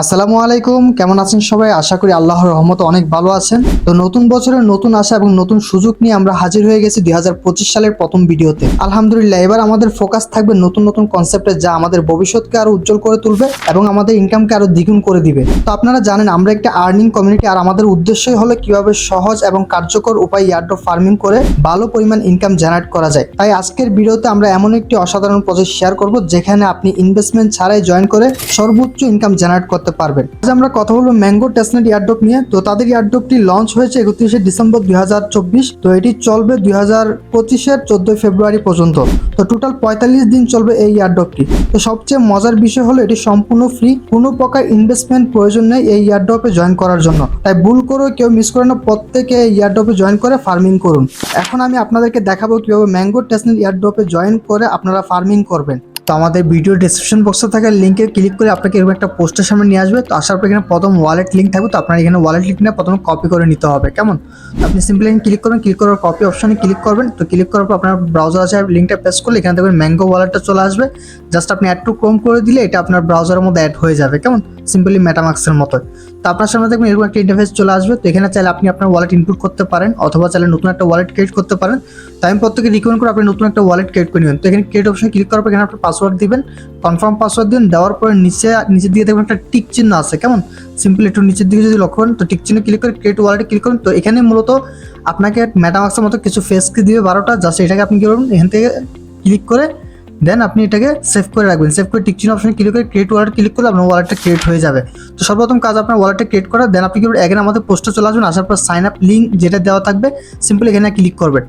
আসসালামু আলাইকুম, কেমন আছেন সবাই? আশা করি আল্লাহর রহমতে অনেক ভালো আছেন। তো নতুন বছরের নতুন আশা এবং নতুন সুযোগ নিয়ে আমরা হাজির হয়ে গেছি 2025 সালের প্রথম ভিডিওতে। আলহামদুলিল্লাহ, এবার আমাদের ফোকাস থাকবে নতুন নতুন কনসেপ্টে, যা আমাদের ভবিষ্যৎকে আরো উজ্জ্বল করে তুলবে এবং আমাদের ইনকামকে আরো দ্বিগুণ করে দিবে। তো আপনারা জানেন আমরা একটা আর্নিং কমিউনিটি, আর আমাদের উদ্দেশ্যই হলো কিভাবে সহজ এবং কার্যকর উপায়ে এয়ারড্রপ ফার্মিং করে ভালো পরিমাণ ইনকাম জেনারেট করা যায়। তাই আজকের ভিডিওতে আমরা এমন একটি অসাধারণ প্রজেক্ট শেয়ার করব যেখানে আপনি ইনভেস্টমেন্ট ছাড়াই জয়েন করে সর্বোচ্চ ইনকাম জেনারেট করতে পারবেন। আজ আমরা কথা বলবো ম্যাঙ্গো টেস্টনেট এয়ারড্রপ নিয়ে। তো তাদের এয়ারড্রপটি লঞ্চ হয়েছে 31শে ডিসেম্বর 2024। তো এটি চলবে 2025-এর 14 ফেব্রুয়ারি পর্যন্ত। তো টোটাল 45 দিন চলবে এই এয়ারড্রপটি। তো সবচেয়ে মজার বিষয় হলো এটি সম্পূর্ণ ফ্রি, কোনো প্রকার ইনভেস্টমেন্ট প্রয়োজন নেই এই এয়ারড্রপে জয়েন করার জন্য। তাই ভুল করে কেউ মিস করে না, প্রত্যেকে এই এয়ারড্রপে জয়েন করে ফার্মিং করুন। এখন আমি আপনাদেরকে দেখাবো কিভাবে ম্যাঙ্গো টেস্টনেট এয়ারড্রপে জয়েন করে আপনারা ফার্মিং করবেন। তো আমাদের ভিডিও ডিসক্রিপশন বক্সে থাকা লিঙ্কে ক্লিক করে আপনাকে এরকম একটা পোস্টের সামনে নিয়ে আসবে। তো আসার পর এখানে প্রথম ওয়ালেট লিঙ্ক থাকবে। তো আপনার এখানে ওয়ালেট লিঙ্কটা প্রথমে কপি করে নিতে হবে, কেমন? আপনি সিম্পলি এখানে ক্লিক করবেন, ক্লিক করার কপি অপশনে ক্লিক করবেন। তো ক্লিক করার পর আপনার ব্রাউজার আছে, লিঙ্কটা পেস্ট করলে এখানে দেখবেন ম্যাঙ্গো ওয়ালেটটা চলে আসবে। জাস্ট আপনি অ্যাড টু ক্রোম করে দিলে এটা আপনার ব্রাউজারের মধ্যে অ্যাড হয়ে যাবে, কেমন? সিম্পলি মেটামাক্সের মতো। তো আপনার সামনে দেখবেন এরকম একটা ইন্টারফেস চলে আসবে। তো এখানে চাইলে আপনি আপনার ওয়ালেট ইনপুট করতে পারেন, অথবা চাইলে নতুন একটা ওয়ালেট ক্রিয়েট করতে পারেন। তো আমি প্রত্যেকে রিকমেন্ড করে আপনি নতুন একটা ওয়ালেট ক্রিয়েট করে নেবেন। তো এখানে ক্রিয়েট অপশনে ক্লিক করার পর এখানে আপনার পাসওয়ার্ড দিবেন, কনফার্ম পাসওয়ার্ড দিন। দেওয়ার পরে নিচে দিয়ে দেখবেন একটা টিক চিহ্ন আছে, কেমন? সিম্পলি একটু নিচের দিকে যদি লক্ষ্য করেন, তো টিক চিহ্ন ক্লিক করে ক্রিয়েট ওয়ালেটে ক্লিক করুন। তো এখানে মূলত আপনাকে মেটামাক্সের মতো কিছু ফেস কি দিবে 12টা। জাস্ট এটাকে আপনি কি করবেন, এখান থেকে ক্লিক করে দেন আপনি এটাকে সেভ করে রাখবেন। সেভ করে টিক চিহ্ন অপশনে ক্লিক করে ক্রিয়েট ওয়ালেট ক্লিক করলে আপনার ওয়ালেটটা ক্রিয়েট হয়ে যাবে। তো সর্বপ্রথম কাজ আপনার ওয়ালেটটা ক্রিয়েট করা। দেন আপনি কি করবেন, এখানে আমাদের পোস্টে চলে আসবেন। আসার পর সাইন আপ লিঙ্ক যেটা দেওয়া থাকবে সিম্পলি এখানে ক্লিক করবেন।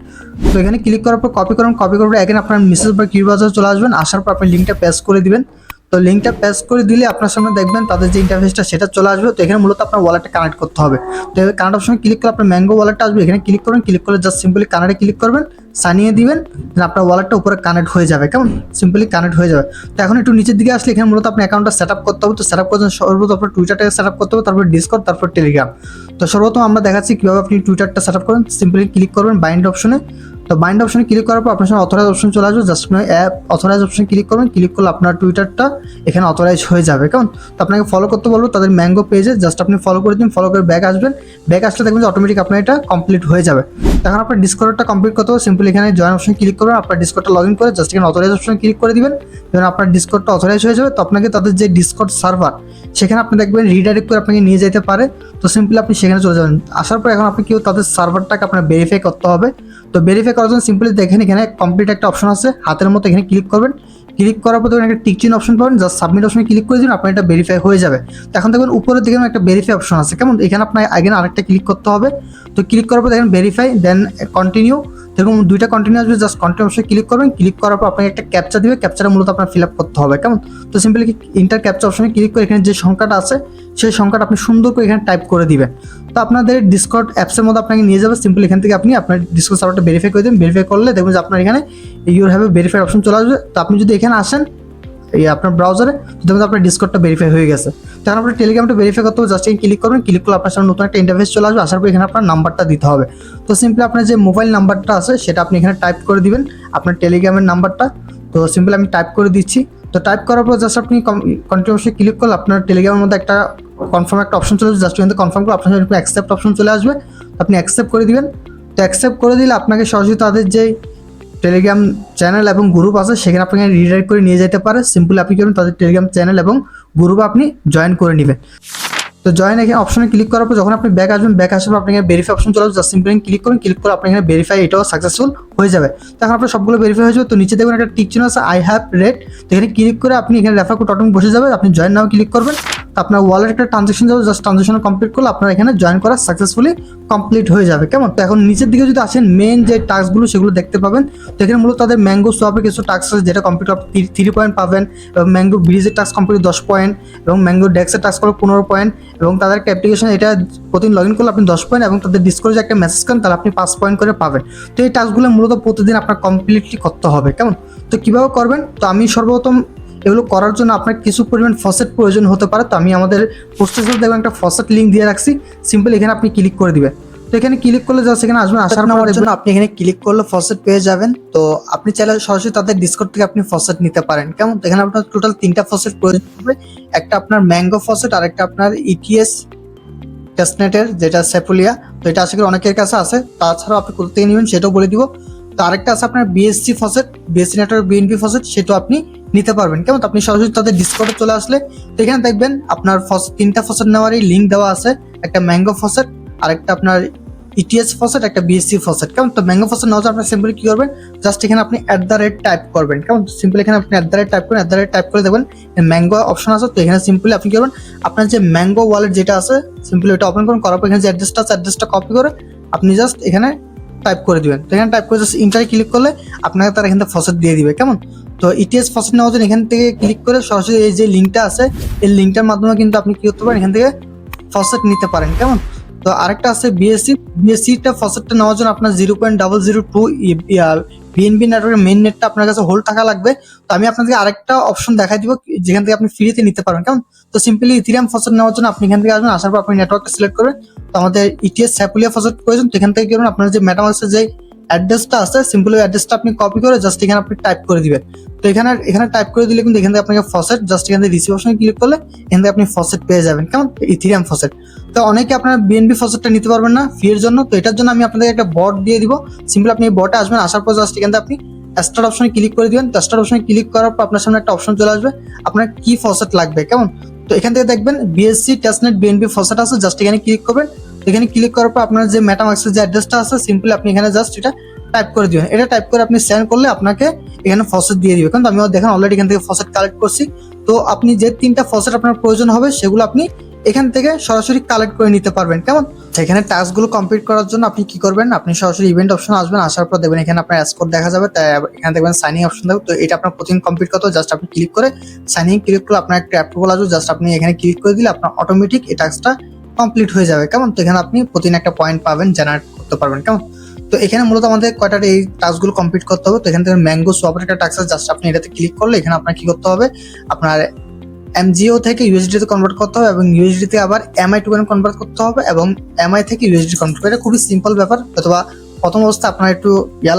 তো এখানে ক্লিক করার পর কপি করুন, কপি করার পর এখানে আপনার মেসেজ বা কিউ ব্রাউজারে চলে আসবেন। আসার পর আপনি লিঙ্কটা পেস্ট করে দিবেন। তো লিঙ্কটা পেস্ট করে দিলে আপনার সামনে দেখবেন তাদের যে ইন্টারফেসটা সেটা চলে আসবে। তো এখানে মূলত আপনার ওয়ালেটটা কানেক্ট করতে হবে। তো কানেক্ট অপশনে ক্লিক করে আপনার ম্যাঙ্গো ওয়ালেটটা আসবে, এখানে ক্লিক করবেন। ক্লিক করলে জাস্ট সিম্পলি কানেক্টে ক্লিক করবেন, সানিয়ে দিবেন, দেন আপনার ওয়ালেটটা উপরে কানেক্ট হয়ে যাবে, কেমন? সিম্পলি কানেক্ট হয়ে যাবে। তো এখন একটু নিচের দিকে আসলে এখানে মূলত আপনার অ্যাকাউন্টটা সেট আপ করতে হবে। তো সেট আপ করার জন্য সর্বপ্রথম আপনার টুইটারটাকে সেট আপ করতে হবে, তারপর ডিসকর্ড, তারপর টেলিগ্রাম। তো সর্বপ্রথম আমরা দেখাচ্ছি কীভাবে আপনি টুইটারটা সেট আপ করেন। সিম্পলি ক্লিক করবেন বাইন্ড অপশনে। তো বাইন্ড অপশনে ক্লিক করার পর আপনার সামনে অথরাইজ অপশন চলে আসবে। জাস্ট আপনি অ্যাপ অথরাইজ অপশনে ক্লিক করবেন। ক্লিক করলে আপনার টুইটারটা এখানে অথরাইজ হয়ে যাবে, কেমন? তো আপনাকে ফলো করতে বলবো তাদের ম্যাঙ্গো পেজে। জাস্ট আপনি ফলো করে দিন, ফলো করে ব্যাক আসবেন। ব্যাক আসলে দেখবেন যে অটোমেটিক আপনার এটা কমপ্লিট হয়ে যাবে। এখন আপনার ডিসকর্ডটা কমপ্লিট করতে হবে। সিম্পলি এখানে জয়েন অপশন ক্লিক করবেন, আপনার ডিসকর্ডটা লগ ইন করে জাস্ট এখানে অথরাইজ অপশনে ক্লিক করে দিবেন। যেন আপনার ডিসকর্ডটা অথরাইজ হয়ে যাবে। তো আপনাকে তাদের যে ডিসকর্ড সার্ভার সেখানে আপনি দেখবেন রিডাইরেক্ট করে আপনাকে নিয়ে যেতে পারে। তো সিম্পলি আপনি সেখানে চলে যাবেন। আসার পর এখন আপনি কেউ তাদের সার্ভারটাকে আপনার ভেরিফাই করতে হবে। তো ভেরিফাই করার জন্য সিম্পলি দেখেন এখানে কমপ্লিট একটা অপশন আছে হাতের মতো, এখানে ক্লিক করবেন। ক্লিক করার পর দেখবেন একটা টিক চিহ্ন অপশন পাবেন, জাস্ট সাবমিট অপশনে ক্লিক করে দিন, আপনার এটা ভেরিফাই হয়ে যাবে। তো এখন দেখবেন উপরে দেখবেন একটা ভেরিফাই অপশন আছে, কেমন? এখানে আপনার আগে আরেকটা ক্লিক করতে হবে। তো ক্লিক করার পর দেখেন ভেরিফাই, দেন কন্টিনিউ। দেখুন দুইটা কন্টিনিউ আসবে, জাস্ট কন্টিনিউ অপশনে ক্লিক করবেন। ক্লিক করার পর আপনাকে একটা ক্যাপচা দিবে, ক্যাপচাটা মূলত আপনার ফিল আপ করতে হবে, কেমন? তো সিম্পলি ইন্টার ক্যাপচা অপশনে ক্লিক করে এখানে যে সংখ্যাটা আছে সেই সংখ্যাটা আপনি সুন্দর করে এখানে টাইপ করে দিবেন। তো আপনাদের ডিসকর্ড অ্যাপসের মধ্যে আপনাকে নিয়ে যাবে। সিম্পলি এখান থেকে আপনি আপনার ডিসকর্ড সার্ভারটা ভেরিফাই করে দিন। ভেরিফাই করলে দেখবেন যে আপনার এখানে your have a verified option চলে আসবে। তো আপনি যদি এখানে আসেন এই আপনার ব্রাউজারে, তো দেখবেন আপনার ডিসকর্ডটা ভেরিফাই হয়ে গেছে। তখন আপনার টেলিগ্রামটা ভেরিফাই করতে হবে। জাস্ট এখানে ক্লিক করবেন। ক্লিক করলে আপনার সামনে নতুন একটা ইন্টারফেস চলে আসবে। আসার পর এখানে আপনার নাম্বারটা দিতে হবে। তো সিম্পলি আপনার যে মোবাইল নাম্বারটা আছে সেটা আপনি এখানে টাইপ করে দিবেন, আপনার টেলিগ্রামের নাম্বারটা। তো সিম্পলি আমি টাইপ করে দিচ্ছি। তো টাইপ করার পর জাস্ট আপনি কন্টিনিউসলি ক্লিক করলে আপনার টেলিগ্রামের মধ্যে একটা কনফার্ম একটা অপশন চলে আসবে। জাস্ট এখানে কনফার্ম করে আপনার সামনে অ্যাকসেপ্ট অপশন চলে আসবে, আপনি অ্যাকসেপ্ট করে দিবেন। তো অ্যাকসেপ্ট করে দিলে আপনাকে সরাসরি তাদের যে টেলিগ্রাম চ্যানেল এবং গ্রুপ আছে সেখানে আপনাকে রিডাইরেক্ট করে নিয়ে যেতে পারে। সিম্পলি আপনি করবেন তাদের টেলিগ্রাম চ্যানেল এবং গ্রুপে আপনি জয়েন করে নেবেন। তো জয়েন এখানে অপশনে ক্লিক করার পর যখন আপনি ব্যাক আসবেন, ব্যাক আসার পর আপনি এখানে ভেরিফাই অপশন চলে আসবে। জাস্ট সিম্পলি ক্লিক করুন, ক্লিক করে আপনি এখানে ভেরিফাই এটাও সাকসেসফুল হয়ে যাবে। তো এখন আপনার সবগুলো ভেরিফাই হয়ে যাবে। তো নিচে দেখবেন একটা টিক চিহ্ন আছে আই হ্যাভ রেড। তো এখানে ক্লিক করে আপনি এখানে রেফার কোড অটোমেটিক বসে যাবে। আপনি জয়েন নাও ক্লিক করবেন। তো আপনার ওয়ালেট একটা ট্রানজাকশন যাবে, জাস্ট ট্রানজাকশন কমপ্লিট করলে আপনার এখানে জয়েন করা সাকসেসফুলি কমপ্লিট হয়ে যাবে, কেমন? তো এখন নিচের দিকে যদি আসেন মেন যে টাস্কগুলো সেগুলো দেখতে পাবেন। তো এখানে মূলত তাদের ম্যাঙ্গো সোয়াপের কিছু টাস্ক আছে যেটা কমপ্লিট 3 পয়েন্ট পাবেন, এবং ম্যাঙ্গো ব্রিজের টাস্ক কমপ্লিট 10 পয়েন্ট, এবং ম্যাঙ্গো ডেক্সের টাস্ক করলে 15 পয়েন্ট, এবং তাদের একটা অ্যাপ্লিকেশন এটা প্রতিদিন লগ ইন করলে আপনি 10 পয়েন্ট, এবং তাদের ডিসকর্ডে যে একটা মেসেজ করেন তাহলে আপনি 5 পয়েন্ট করে পাবেন। তো এই টাস্কগুলো মূলত প্রতিদিন আপনার কমপ্লিটলি করতে হবে, কেমন? তো কীভাবে করবেন? তো আমি সর্বপ্রথম এগুলো করার জন্য আপনার কিছু পরিমাণ ফসেট প্রয়োজন হতে পারে। তো আমি আমাদের পোস্টের সাথে দেখবেন একটা ফসেট লিঙ্ক দিয়ে রাখছি, সিম্পল এখানে আপনি ক্লিক করে দিবেন। তো এখানে ক্লিক করলে জাস্ট এখানে আসবেন, আসার নেওয়ার জন্য আপনি এখানে ক্লিক করলে ফসেট পেয়ে যাবেন। তো আপনি চাইলে সরাসরি তাদের ডিসকর্ড থেকে আপনি ফসেট নিতে পারেন। কেমন, এখানে আপনার টোটাল 3টা ফসেট প্রয়োজন হবে। একটা আপনার ম্যাঙ্গো ফসেট, আর একটা আপনার ইটিএস টেস্টনেটের যেটা সেপুলিয়া। তো এটা আশা করি অনেকের কাছে আছে, তাছাড়াও আপনি কোথা থেকে নেবেন সেটাও বলে দিব। তো আরেকটা আছে আপনার BSc faucet, BSc network BNP faucet, সেটাও আপনি নিতে পারবেন। কেমন, আপনি সরাসরি তাদের ডিসকর্ডে চলে আসলে তো এখানে দেখবেন আপনার 3টা ফসেট নেওয়ারই লিঙ্ক দেওয়া আছে। একটা ম্যাঙ্গো ফসেট, আরেকটা আপনার ইটিএস ফসেট, একটা বিএসসি ফসেট। কেমন, তো ম্যাঙ্গো ফসেট নেওয়ার জন্য আপনি সিম্পলি কি করবেন, জাস্ট এখানে আপনি @ টাইপ করবেন। কেমন, সিম্পলি এখানে আপনি @ টাইপ করেন, টাইপ করে দেবেন ম্যাঙ্গো অপশন আছে। তো এখানে সিম্পলি আপনি কি করবেন, আপনার যে ম্যাঙ্গো ওয়ালেট যেটা আছে সিম্পলি ওটা ওপেন করুন, করার পর এখানে যে অ্যাড্রেসটা আছে অ্যাড্রেসটা কপি করে আপনি জাস্ট এখানে টাইপ করে দিবেন। তো এখানে টাইপ করে জাস্ট ইন্টারে ক্লিক করলে আপনাকে তারা এখান থেকে ফসেট দিয়ে দিবে। কেমন, তো ইটিএস ফসেট নেওয়ার জন্য এখান থেকে ক্লিক করে সরাসরি এই যে লিঙ্কটা আছে এই লিঙ্কটার মাধ্যমে কিন্তু আপনি কি করতে পারেন, এখান থেকে ফসেট নিতে পারেন। কেমন, তো আরেকটা আছে বিএসসিটা ফসেটটা নেওয়ার জন্য আপনার 0.002 বিএনবি নেটওয়ার্কের মেইন নেটটা আপনার কাছে হোল্ড থাকা লাগবে। তো আমি আপনাদেরকে আরেকটা অপশন দেখাই দিব যেখান থেকে আপনি ফ্রিতে নিতে পারবেন। কেমন, তো সিম্পলি ইথিরিয়াম ফসেট নেওয়ার জন্য আপনি এখান থেকে আসবেন, আসার পর আপনি নেটওয়ার্কটা সিলেক্ট করবেন। তো আমাদের ইটিএস স্যাপুলিয়া ফসেট প্রয়োজন, তো এখান থেকে কি করবেন, আপনার যে মেটামাস্কের যে অ্যাড্রেসটা আছে সিম্পলি অ্যাড্রেসটা আপনি কপি করে জাস্ট এখানে আপনি টাইপ করে দিবেন। তো এখানে টাইপ করে দিলে কিন্তু এখান থেকে আপনাকে ফসেট জাস্ট এখান থেকে রিসিভ অপশনে ক্লিক করলে এখান থেকে আপনি ফসেট পেয়ে যাবেন। কেমন, ইথিরিয়াম ফসেট। তো অনেকে আপনারা বিএনবি ফসেটটা নিতে পারবেন না ফি এর জন্য, তো এটার জন্য আমি আপনাদের একটা বট দিয়ে দিব। সিম্পলি আপনি এই বটে আসবেন, আসার পর জাস্ট এখান থেকে আপনি স্টার্ট অপশনে ক্লিক করে দিবেন। স্টার্ট অপশনে ক্লিক করার পর আপনার সামনে একটা অপশন চলে আসবে, আপনার কি ফসেট লাগবে। কেমন, তো এখান থেকে দেখবেন বিএসসি টেস্টনেট বিএনবি ফসেট আছে, জাস্ট এখানে ক্লিক করবেন। এখানে ক্লিক করার পর আপনার যে মেটামাস্কের যে অ্যাড্রেসটা আছে সিম্পলি আপনি এখানে জাস্ট এটা টাইপ করে দিবেন। এটা টাইপ করে আপনি সেন্ড করলে আপনাকে এখানে ফসেট দিয়ে দিবে। কিন্তু আমি দেখেন অলরেডি এখান থেকে ফসেট কালেক্ট করছি। তো আপনি যে 3টা ফসেট আপনার প্রয়োজন হবে সেগুলো আপনি এখান থেকে সরাসরি কালেক্ট করে নিতে পারবেন। কেমন, এখানে টাস্কগুলো কমপ্লিট করার জন্য আপনি কি করবেন, আপনি সরাসরি ইভেন্ট অপশন আসবেন, আসার পর দেখবেন এখানে আপনার স্কোর দেখা যাবে। তাই এখানে দেখবেন সাইনিং অপশন থাকবে। তো এটা আপনার প্রতিদিন কমপ্লিট করতে জাস্ট আপনি ক্লিক করে সাইনিং ক্লিক করলে আপনার একটা অ্যাপ্রুভাল আসবে, জাস্ট আপনি এখানে ক্লিক করে দিলে আপনার অটোমেটিক এই টাস্কটা কমপ্লিট হয়ে যাবে। কেমন, তো এখানে আপনি প্রতিদিন একটা পয়েন্ট পাবেন, জেনারেট করতে পারবেন। কেমন, তো এখানে মূলত আমাদের কয়টা এই টাস্কগুলো কমপ্লিট করতে হবে। তো এখান থেকে ম্যাঙ্গো সোয়াপের একটা টাস্ক আছে, জাস্ট আপনি এটাতে ক্লিক করলে এখানে আপনার কি করতে হবে, আপনার এমজিও থেকে ইউএসডি তে কনভার্ট করতে হবে এবং ইউএসডি তে আবার এমআই টোকেন কনভার্ট করতে হবে এবং এমআই থেকে ইউএসডি কনভার্ট করা। এটা খুবই সিম্পল ব্যাপার, অথবা প্রথম অবস্থায় আপনার একটু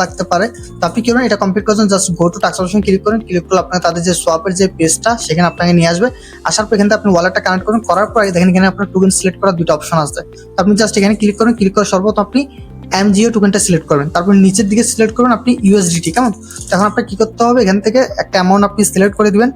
লাগতে পারে। তো আপনি কি করবেন, এটা কমপ্লিট করার জন্য just go to task option click করেন। ক্লিক করলে আপনার তাদের যে সোয়াপের যে পেজটা সেখানে আপনাকে নিয়ে আসবে। আসার পর এখান থেকে আপনি ওয়ালেটটা কানেক্ট করুন, করার পর দেখেন এখানে আপনার টোকেন সিলেক্ট করার 2টা অপশন আছে। তো আপনি জাস্ট এখানে ক্লিক করেন, ক্লিক করার সর্বপ্রথম আপনি এমজিও টোকেনটা সিলেক্ট করবেন, তারপর নিচের দিকে সিলেক্ট করবেন আপনি ইউএসডিটি। কেমন, তখন আপনার কি করতে হবে, এখান থেকে একটা অ্যামাউন্ট আপনি সিলেক্ট করে দিবেন,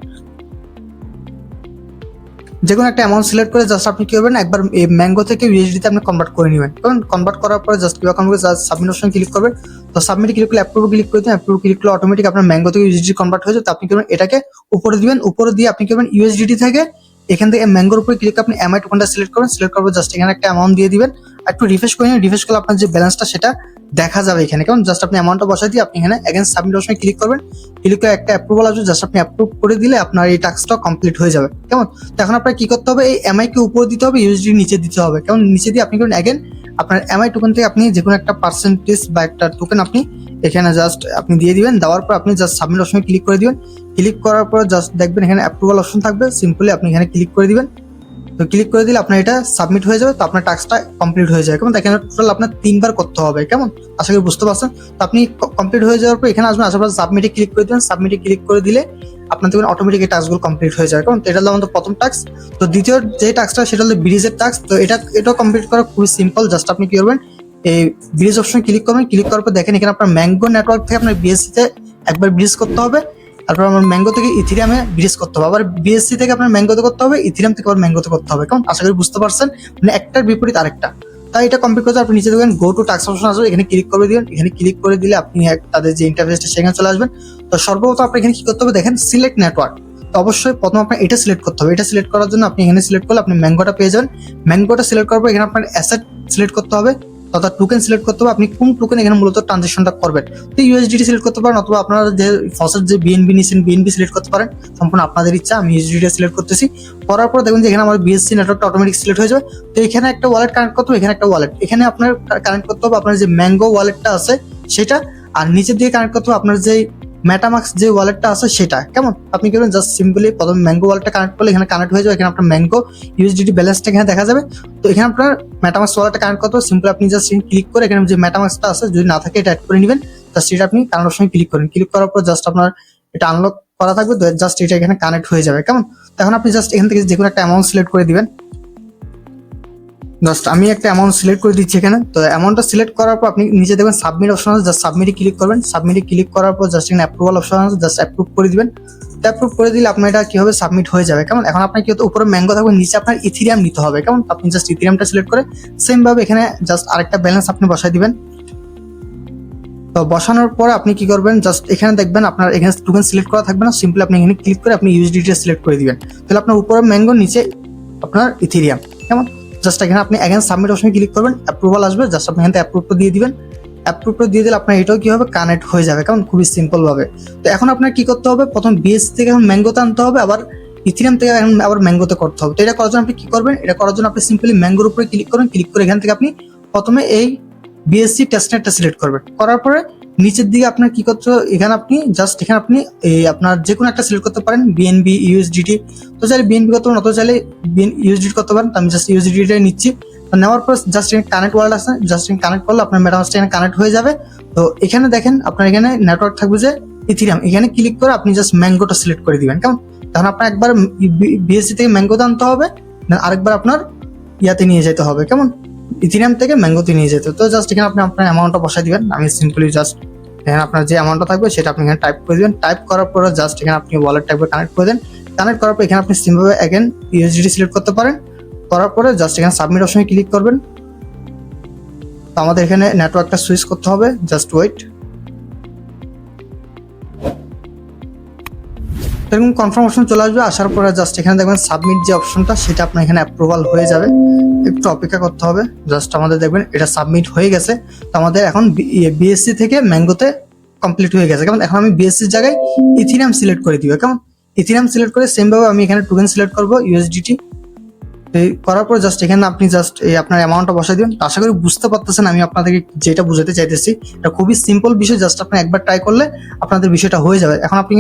যে কোনো একটা অ্যামাউন্ট সিলেক্ট করে জাস্ট আপনি কি করবেন, একবার এই ম্যাঙ্গো থেকে ইউএসডিতে আপনি কনভার্ট করে নেবেন। কারণ কনভার্ট করার পরে জাস্ট কিভাবে convert, just submit option click করবেন। তো সাবমিট ক্লিক করলে অ্যাপ্রুভ ক্লিক করে দিন, অ্যাপ্রুভ ক্লিক করলে অটোমেটিক আপনার ম্যাঙ্গো থেকে ইউএসডি কনভার্ট হয়ে যাবে। তো আপনি করবেন এটাকে উপরে দিবেন, উপরে দিয়ে আপনি করবেন ইউএসডিটি থেকে এখান থেকে ম্যাঙ্গোর উপরে ক্লিক আপনি এমআই টোকেনটা সিলেক্ট করবেন। সিলেক্ট করবো জাস্ট এখানে একটা অ্যামাউন্ট দিয়ে দিবেন, একটু রিফ্রেশ করে নিন। রিফ্রেশ করলে আপনার যে ব্যালেন্সটা সেটা দেখা যাবে এখানে। কারণ জাস্ট আপনি অ্যামাউন্টটা বসাই দিয়ে আপনি এখানে এগেন সাবমিট অপশনে ক্লিক করবেন। ক্লিক করে একটা অ্যাপ্রুভাল আসবে, জাস্ট আপনি অ্যাপ্রুভ করে দিলে আপনার এই টাস্কটা কমপ্লিট হয়ে যাবে। কেমন, তো এখন আপনার কি করতে হবে, এই এমআই কে উপরে দিতে হবে, ইউএসডি নিচে দিতে হবে। কেমন, নিচে দিয়ে আপনি করবেন এগেন আপনার এমআই টোকেন থেকে আপনি যে কোনো একটা পার্সেন্টেজ বা একটা টোকেন আপনি এখানে জাস্ট আপনি দিয়ে দিবেন। দেওয়ার পর আপনি জাস্ট সাবমিট অপশনে ক্লিক করে দিবেন। ক্লিক করার পর জাস্ট দেখবেন এখানে অ্যাপ্রুভাল অপশন থাকবে, সিম্পলি আপনি এখানে ক্লিক করে দিবেন। তো ক্লিক করে দিলে আপনার এটা সাবমিট হয়ে যাবে। তো আপনার টাস্কটা কমপ্লিট হয়ে যায়। কেমন, এখানে টোটাল আপনার 3বার করতে হবে। কেমন, আশা করি বুঝতে পারছেন। তো আপনি কমপ্লিট হয়ে যাওয়ার পর এখানে আসবেন, আসার পর সাবমিটে ক্লিক করে দিবেন। সাবমিটে ক্লিক করে দিলে আপনার দেখবেন অটোমেটিক এই টাস্কগুলো কমপ্লিট হয়ে যায়। কারণ এটা হলো আমাদের প্রথম টাস্ক। তো দ্বিতীয় যে টাস্কটা সেটা হলো ব্রিজের টাস্ক। তো এটাও কমপ্লিট করা খুবই সিম্পল। জাস্ট আপনি কি করবেন, এই ব্রিজ অপশন ক্লিক করবেন। ক্লিক করার পর দেখেন এখানে আপনার ম্যাঙ্গো নেটওয়ার্ক থেকে আপনার বিএসসি তে একবার ব্রিজ করতে হবে, তারপর আমার ম্যাঙ্গো থেকে ইথিরিয়ামে ব্রিজ করতে হবে, আবার বিএসসি থেকে আপনার ম্যাঙ্গোতে করতে হবে, ইথিরিয়াম থেকে আবার ম্যাঙ্গোতে করতে হবে। কারণ আশা করি বুঝতে পারছেন, মানে একটার বিপরীত আরেকটা। তাই এটা কমপ্লিট করতে আপনি নিচে দেখবেন গো টু টাস্ক অপশন আসবে, এখানে ক্লিক করে দিবেন। এখানে ক্লিক করে দিলে আপনি তাদের যে ইন্টারফেসটা সেখানে চলে আসবেন। তো সর্বপ্রথম আপনি এখানে কি করতে হবে, দেখেন সিলেক্ট নেটওয়ার্ক। তো অবশ্যই প্রথম আপনার এটা সিলেক্ট করতে হবে। এটা সিলেক্ট করার জন্য আপনি এখানে সিলেক্ট করলে আপনি ম্যাঙ্গোটা পেয়ে যাবেন। ম্যাঙ্গোটা সিলেক্ট করার পর এখানে আপনার অ্যাসেট সিলেক্ট করতে হবে, অর্থাৎ টোকেন সিলেক্ট করতে হবে, আপনি কোন টোকেন এখানে মূলত ট্রানজেকশনটা করবেন। তো ইউএসডিটি সিলেক্ট করতে পারেন, অথবা আপনারা যে ফসেট যে বিএনবি নিছেন বিএনবি সিলেক্ট করতে পারেন, সম্পূর্ণ আপনাদের ইচ্ছা। আমি ইউএসডিটি সিলেক্ট করতেছি। করার পর দেখবেন যে এখানে আমার বিএসসি নেটওয়ার্কটা অটোমেটিক সিলেক্ট হয়ে যাবে। তো এখানে একটা ওয়ালেট কানেক্ট করতে হবে, এখানে একটা ওয়ালেট, এখানে আপনার কানেক্ট করতে হবে আপনার যে ম্যাঙ্গো ওয়ালেটটা আছে সেটা, আর নিচের দিকে কানেক্ট করতে হবে আপনার যে মেটামাক্স যে ওয়ালেটটা আছে সেটা, কেমন? আপনি কি করবেন, জাস্ট সিম্পলি প্রথমে ম্যাঙ্গো ওয়ালেটটা কানেক্ট করলে এখানে কানেক্ট হয়ে যাবে, এখানে আপনার ম্যাঙ্গো ইউএসডিটি ব্যালেন্সটা এখানে দেখা যাবে। তো এখানে আপনার মেটামাক্স ওয়ালেটটা কানেক্ট করতে হবে, সিম্পলি আপনি জাস্ট ক্লিক করে এখানে যে মেটামাক্সটা আছে যদি না থাকে এটা অ্যাড করে নেবেন, জাস্ট এটা আপনি কানেক্ট অপশনে ক্লিক করেন, ক্লিক করার পর জাস্ট আপনার এটা আনলক করা থাকবে, জাস্ট এটা এখানে কানেক্ট হয়ে যাবে, কেমন? এখন আপনি জাস্ট এখান থেকে যে কোনো একটা অ্যামাউন্ট সিলেক্ট করে দিবেন, জাস্ট আমি একটা অ্যামাউন্ট সিলেক্ট করে দিচ্ছি এখানে। তো অ্যামাউন্টটা সিলেক্ট করার পর আপনি নিচে দেখবেন সাবমিট অপশন আছে, জাস্ট সাবমিটে ক্লিক করবেন, সাবমিটে ক্লিক করার পর জাস্ট এখানে অ্যাপ্রুভাল অপশন আছে, জাস্ট অ্যাপ্রুভ করে দিবেন। অ্যাপ্রুভ করে দিলে আপনার এটা কি হবে, সাবমিট হয়ে যাবে, কেমন? এখন আপনার কি হতো, উপরে ম্যাঙ্গো থাকবে, নিচে আপনার ইথিরিয়াম নিতে হবে, কেমন? আপনি জাস্ট ইথিরিয়ামটা সিলেক্ট করে সেম ভাবে এখানে জাস্ট আরেকটা ব্যালেন্স আপনি বসাই দিবেন। তো বসানোর পরে আপনি কি করবেন, জাস্ট এখানে দেখবেন আপনার এখানে টোকেন সিলেক্ট করা থাকবে না, সিম্পলি আপনি এখানে ক্লিক করে আপনি ইউএসডিটি সিলেক্ট করে দিবেন, তাহলে আপনার উপরে ম্যাঙ্গো, নিচে আপনার ইথিরিয়াম, কেমন? জাস্ট এখানে আপনি এগেন সাবমিট অপশনে ক্লিক করবেন, অ্যাপ্রুভাল আসবে, জাস্ট আপনি এখানে অ্যাপ্রুভটা দিয়ে দিবেন। অ্যাপ্রুভটা দিয়ে দিলে আপনার এটাও কি হবে, কানেক্ট হয়ে যাবে, কেমন? খুবই সিম্পল ভাবে। তো এখন আপনার কি করতে হবে, প্রথম বিএসসি থেকে এখন ম্যাঙ্গোতে আনতে হবে, আবার ইথিরিয়াম থেকে এখন আবার ম্যাঙ্গোতে করতে হবে। তো এটা করার জন্য আপনি কি করবেন, এটা করার জন্য আপনি সিম্পলি ম্যাঙ্গোর উপরে ক্লিক করবেন, ক্লিক করে এখান থেকে আপনি প্রথমে এই বিএসসি টেস্টনেটটা সিলেক্ট করবেন, করার পরে নিচের দিকে আপনার কি করতে হবে, এখানে আপনি জাস্ট এখানে আপনি এই আপনার যে কোনো একটা সিলেক্ট করতে পারেন, বিএনবি, ইউএসডিটি। তো চাইলে বিএনবি করতে পারেন, অথবা চাইলে ইউএসডিটি করতে পারেন। তো আমি জাস্ট ইউএসডিটিটাই নিচ্ছি। তো নেওয়ার পর জাস্ট এখানে কানেক্ট ওয়ালেট আছে, জাস্ট কানেক্ট করলে আপনার মেটামাস্কটা এখানে কানেক্ট হয়ে যাবে। তো এখানে দেখেন আপনার এখানে নেটওয়ার্ক থাকবে যে ইথিরিয়াম, এখানে ক্লিক করে আপনি জাস্ট ম্যাঙ্গোটা সিলেক্ট করে দিবেন, কেমন? তখন আপনার একবার বিএসসি থেকে ম্যাঙ্গোতে আনতে হবে, আরেকবার আপনার ইয়াতে নিয়ে যেতে হবে, কেমন? ইথিরিয়াম থেকে ম্যাঙ্গোতে নিয়ে যেতে। তো জাস্ট এখানে আপনি আপনার অ্যামাউন্টটা বসাই দিবেন। আমি সিম্পলি জাস্ট এখানে আপনার যে অ্যামাউন্টটা থাকবে সেটা আপনি এখানে টাইপ করে দিবেন। টাইপ করার পরে জাস্ট এখানে আপনি ওয়ালেট টাইপে কানেক্ট করে দেন। কানেক্ট করার পর এখানে আপনি সিম্পলি এগেন ইউএসডিটি সিলেক্ট করতে পারেন, করার পরে জাস্ট এখানে সাবমিট অপশনে ক্লিক করবেন। তো আমাদের এখানে নেটওয়ার্কটা সুইচ করতে হবে, জাস্ট ওয়েট। এরকম কনফার্ম অপশন চলে আসবে, আসার পরে জাস্ট এখানে দেখবেন সাবমিট যে অপশনটা সেটা আপনার এখানে অ্যাপ্রুভাল হয়ে যাবে, একটু অপেক্ষা করতে হবে। জাস্ট আমাদের দেখবেন এটা সাবমিট হয়ে গেছে। তো আমাদের এখন বিএসসি থেকে ম্যাঙ্গোতে কমপ্লিট হয়ে গেছে, কেমন? এখন আমি বিএসসির জায়গায় ইথিরিয়াম সিলেক্ট করে দিব, কেমন? ইথিরিয়াম সিলেক্ট করে সেম ভাবে আমি এখানে টোকেন সিলেক্ট করবো, ইউএসডিটি। করার পর জাস্ট এখানে আপনি জাস্ট এই আপনার অ্যামাউন্টটা বসাই দিবেন। আশা করি বুঝতে পারতেছেন আমি আপনাদেরকে যেটা বুঝাতে চাইতেছি। এটা খুবই সিম্পল বিষয়, জাস্ট আপনি একবার ট্রাই করলে আপনাদের বিষয়টা হয়ে যাবে। এখন আপনি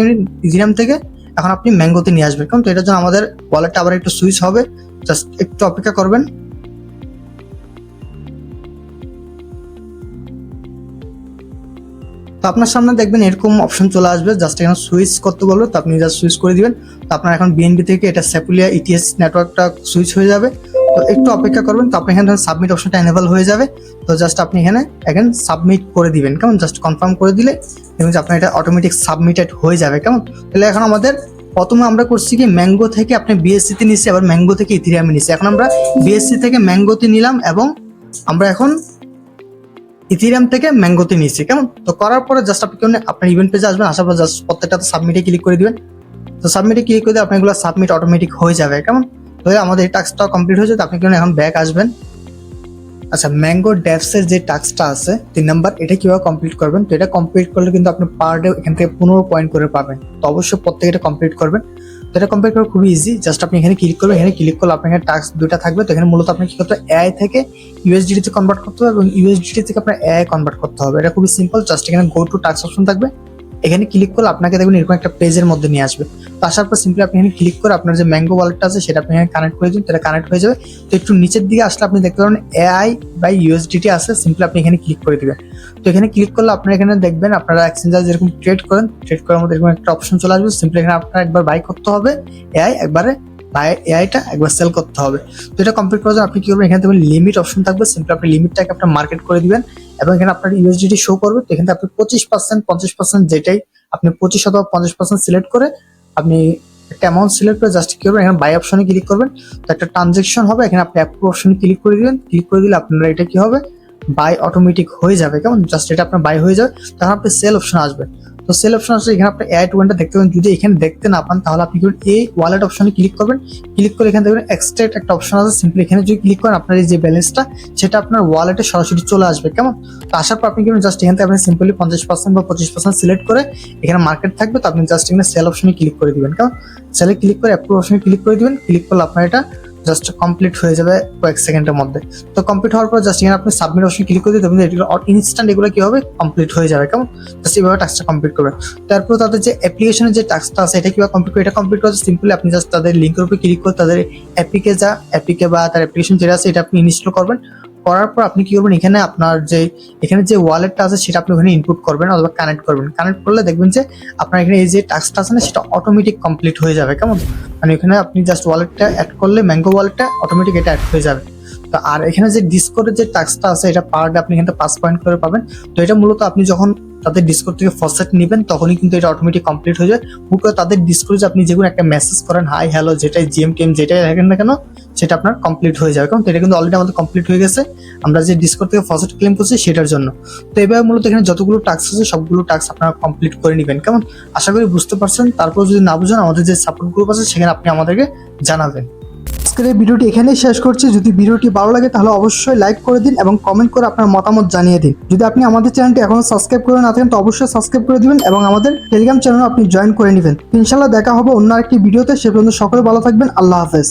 ইথিরিয়াম থেকে এখন আপনি ম্যাঙ্গোতে নিয়ে আসবেন, কারণ তো এটার জন্য আমাদের ওয়ালেটটা আবার একটু সুইচ হবে, জাস্ট একটু অপেক্ষা করবেন। তো আপনার সামনে দেখবেন এরকম অপশন চলে আসবে, জাস্ট এখানে সুইচ করতে বলবে, তো আপনি জাস্ট সুইচ করে দিবেন। তো আপনার এখন বিএনবি থেকে এটা সেপুলিয়া ইটিএস নেটওয়ার্কটা সুইচ হয়ে যাবে। তো একটু অপেক্ষা করবেন, তো আপনি এখানে সাবমিট অপশনটা এনেবল হয়ে যাবে। তো জাস্ট আপনি এখানে এখানে সাবমিট করে দিবেন, কেমন? জাস্ট কনফার্ম করে দিলে দেখুন যে আপনার এটা অটোমেটিক সাবমিটেড হয়ে যাবে, কেমন? তাহলে এখন আমাদের প্রথমে আমরা করছি কি ম্যাঙ্গো থেকে আপনি বিএসসিতে নিচ্ছি, আবার ম্যাঙ্গো থেকে ইথিরিয়ামে নিচ্ছি। এখন আমরা বিএসসি থেকে ম্যাঙ্গোতে নিলাম এবং আমরা এখন ইথিরিয়াম থেকে ম্যাঙ্গোতে নিয়েছি, কেমন? তো করার পরে জাস্ট আপনি আপনার ইভেন্ট পেজে আসবেন, আসার পর জাস্ট প্রত্যেকটাতে সাবমিটে ক্লিক করে দিবেন। তো সাবমিটে ক্লিক করে দিয়ে আপনার এগুলো সাবমিট অটোমেটিক হয়ে যাবে, কেমন? তো আমাদের এই টাস্কটা কমপ্লিট হয়ে যাবে। আপনি এখন ব্যাক আসবেন। আচ্ছা, ম্যাঙ্গো ডেভসের যে টাস্কটা আছে 3 নাম্বার, এটা কিভাবে কমপ্লিট করবেন? তো এটা কমপ্লিট করলে কিন্তু আপনি পার ডে এখান থেকে 15 পয়েন্ট করে পাবেন। তো অবশ্যই প্রত্যেকে এটা কমপ্লিট করবেন। তো এটা কমপ্লিট করা খুবই ইজি, জাস্ট আপনি এখানে ক্লিক করবেন। এখানে ক্লিক করলে আপনার এখানে টাস্ক দুইটা থাকবে। তো এখানে মূলত আপনি কি করতে হবে, এআই থেকে ইউএসডিটি তে কনভার্ট করতে হবে এবং ইউএসডিটি থেকে আপনার এআই কনভার্ট করতে হবে। এটা খুবই সিম্পল, জাস্ট এখানে গো টু টাস্ক অপশন থাকবে, এখানে ক্লিক করলে আপনাকে দেখবেন এরকম একটা পেজের মধ্যে নিয়ে আসবে। তো আসার পর সিম্পলি আপনি এখানে ক্লিক করে আপনার যে ম্যাঙ্গো ওয়ালেটটা আছে সেটা আপনি এখানে কানেক্ট করে দিন, সেটা কানেক্ট হয়ে যাবে। তো একটু নিচের দিকে আসলে আপনি দেখতে পাবেন এআই বাই ইউএসডিটি আছে, সিম্পলি আপনি এখানে ক্লিক করে দিবেন। তো এখানে ক্লিক করলে আপনারা এখানে দেখবেন আপনারা এক্সচেঞ্জার যেরকম ট্রেড করেন, ট্রেড করার মধ্যে এরকম একটা অপশন চলে আসবে। সিম্পলি এখানে আপনার একবার বাই করতে হবে এআই, একবারে বাই এআইটা একবার সেল করতে হবে। তো এটা কমপ্লিট করার জন্য আপনি কি করবেন, এখানে দেখবেন লিমিট অপশন থাকবে, সিম্পলি আপনি লিমিটটাকে আপনার মার্কেট করে দিবেন এবং এখানে আপনার ইউএসডিটি শো করবে। তো এখানে আপনি 25%, 50% যেটাই আপনি 25 অথবা 50% সিলেক্ট করে আপনি একটা অ্যামাউন্ট সিলেক্ট করে জাস্ট কি করবেন, এখানে বাই অপশনে ক্লিক করবেন। তো একটা ট্রানজেকশন হবে, এখানে আপনি অ্যাপ্রুভ অপশনে ক্লিক করে দিবেন। ক্লিক করে দিলে আপনার এটা কি হবে, বাই অটোমেটিক হয়ে যাবে, কেমন? জাস্ট এটা আপনার বাই হয়ে যাবে। তখন আপনি সেল অপশন আসবে। তো সেল অপশন আসলে এখানে আপনি এআই টোকেনটা দেখতে পাবেন। যদি এখানে দেখতে না পান তাহলে আপনি এই ওয়ালেট অপশনে ক্লিক করবেন। ক্লিক করে এখানে দেখবেন এক্সট্রাক্ট একটা অপশন আছে, সিম্পলি এখানে যদি ক্লিক করেন আপনার এই যে ব্যালেন্সটা সেটা আপনার ওয়ালেটে সরাসরি চলে আসবে, কেমন? তো আসার পর আপনি কি জাস্ট এখান থেকে আপনি সিম্পলি 50% বা 25% সিলেক্ট করে এখানে মার্কেট থাকবে। তো আপনি জাস্ট এখানে সেল অপশনে ক্লিক করে দিবেন, কেমন? সেলে ক্লিক করে অ্যাপ্রুভ অপশনে ক্লিক করে দিবেন। ক্লিক করলে আপনার এটা জাস্ট কমপ্লিট হয়ে যাবে কয়েক সেকেন্ডের মধ্যে। তো কমপ্লিট হওয়ার পর জাস্ট এখানে আপনি সাবমিট অপশন ক্লিক করে দিতে এগুলো ইনস্ট্যান্ট এগুলো কি হবে কমপ্লিট হয়ে যাবে। কেমন জাস্ট এইভাবে টাস্কটা কমপ্লিট করবেন। তারপর তাদের যে অ্যাপ্লিকেশনের যে টাস্কটা আছে এটা কিভাবে কমপ্লিট করে, এটা কমপ্লিট করা সিম্পলি আপনি জাস্ট তাদের লিঙ্কের উপরে ক্লিক করে তাদের অ্যাপিকে বা তার অ্যাপ্লিকেশন যেটা আছে এটা আপনি ইনস্টল করবেন। করার পর আপনি কি করবেন, এখানে আপনার যে এখানে যে ওয়ালেটটা আছে সেটা আপনি ওখানে ইনপুট করবেন অথবা কানেক্ট করবেন। কানেক্ট করলে দেখবেন যে আপনার এখানে এই যে টাস্কটা আছে না সেটা অটোমেটিক কমপ্লিট হয়ে যাবে। কেমন মানে এখানে আপনি জাস্ট ওয়ালেটটা অ্যাড করলে ম্যাঙ্গো ওয়ালেটটা অটোমেটিক এটা অ্যাড হয়ে যাবে। তো আর এখানে যে ডিসকর্ডের যে টাস্কটা আছে এটা পার ডে আপনি এখানে 5 পয়েন্ট করে পাবেন। তো এটা মূলত আপনি যখন তাদের ডিসকর্ড থেকে ফসেট নেবেন তখনই কিন্তু এটা অটোমেটিক কমপ্লিট হয়ে যায়। হুট করে তাদের ডিসকর্ডে আপনি যেগুলো একটা মেসেজ করেন হাই হ্যালো যেটাই জিএম টিএম যেটাই দেখেন না কেন সেটা আপনার কমপ্লিট হয়ে যাবে। কারণ এটা কিন্তু অলরেডি আমাদের কমপ্লিট হয়ে গেছে আমরা যে ডিসকর্ড থেকে ফসেট ক্লেম করছি সেটার জন্য। তো এবার মূলত এখানে যতগুলো টাস্ক আছে সবগুলো টাস্ক আপনারা কমপ্লিট করে নেবেন। কেমন আশা করি বুঝতে পারছেন। তারপর যদি না বুঝেন আমাদের যে সাপোর্ট গ্রুপ আছে সেখানে আপনি আমাদেরকে জানাবেন। আজকের এই ভিডিওটি এখানেই শেষ করছি। যদি ভিডিওটি ভালো লাগে তাহলে অবশ্যই লাইক করে দিন এবং কমেন্ট করে আপনার মতামত জানিয়ে দিন। যদি আপনি আমাদের চ্যানেলটি এখনো সাবস্ক্রাইব করে না থাকেন তো অবশ্যই সাবস্ক্রাইব করে দিবেন এবং আমাদের টেলিগ্রাম চ্যানেলও আপনি জয়েন করে নেবেন। ইনশাআল্লাহ দেখা হবে অন্য আরেকটি ভিডিওতে। সে পর্যন্ত সকলে ভালো থাকবেন। আল্লাহ হাফেজ।